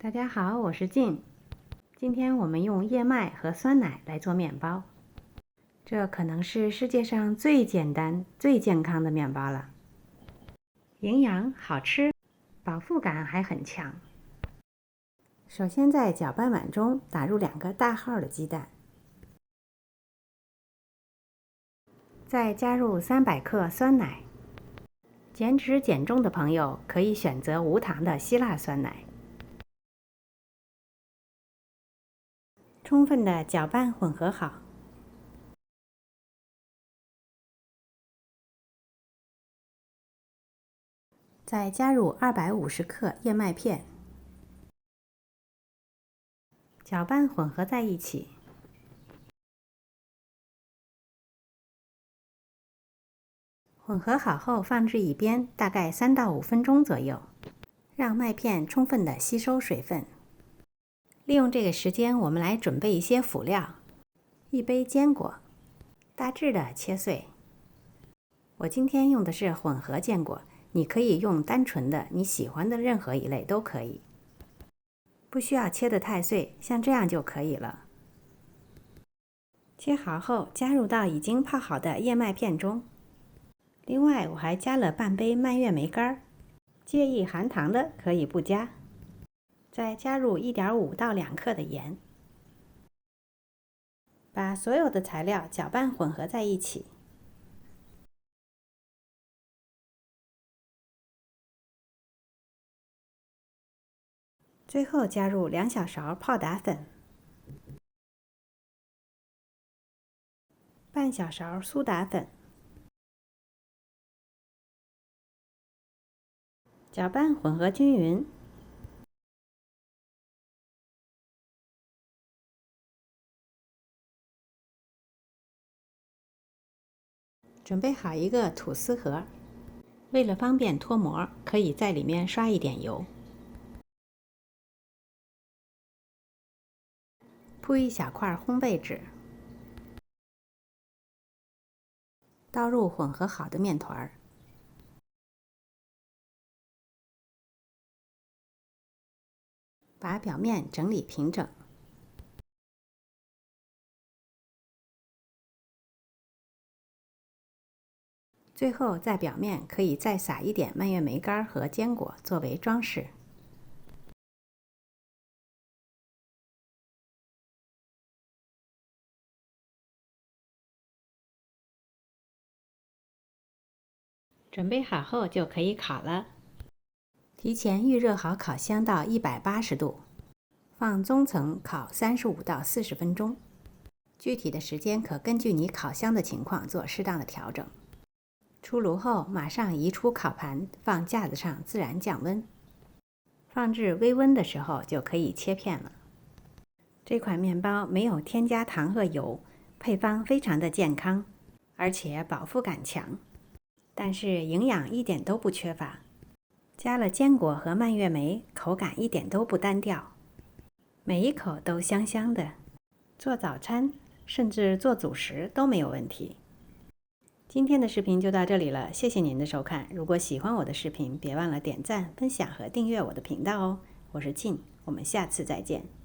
大家好，我是静。今天我们用燕麦和酸奶来做面包，这可能是世界上最简单、最健康的面包了。营养好吃，饱腹感还很强。首先在搅拌碗中打入2个大号的鸡蛋，再加入300克酸奶。减脂减重的朋友可以选择无糖的希腊酸奶。充分的搅拌混合好，再加入250克燕麦片，搅拌混合在一起。混合好后放置一边，大概3到5分钟左右，让麦片充分的吸收水分。利用这个时间，我们来准备一些辅料：1杯坚果，大致的切碎。我今天用的是混合坚果，你可以用单纯的，你喜欢的任何一类都可以，不需要切得太碎，像这样就可以了。切好后加入到已经泡好的燕麦片中。另外我还加了半杯蔓越莓干，介意含糖的可以不加。再加入1.5到2克的盐，把所有的材料搅拌混合在一起。最后加入2小勺泡打粉，半小勺苏打粉，搅拌混合均匀。准备好一个吐司盒，为了方便脱模，可以在里面刷一点油，铺一小块烘焙纸，倒入混合好的面团，把表面整理平整。最后在表面可以再撒一点蔓越莓干和坚果作为装饰。准备好后就可以烤了。提前预热好烤箱到180度，放中层烤35到40分钟。具体的时间可根据你烤箱的情况做适当的调整。出炉后马上移出烤盘，放架子上自然降温。放置微温的时候就可以切片了。这款面包没有添加糖和油，配方非常的健康，而且饱腹感强，但是营养一点都不缺乏。加了坚果和蔓越莓，口感一点都不单调，每一口都香香的，做早餐甚至做主食都没有问题。今天的视频就到这里了，谢谢您的收看。如果喜欢我的视频，别忘了点赞、分享和订阅我的频道哦。我是静，我们下次再见。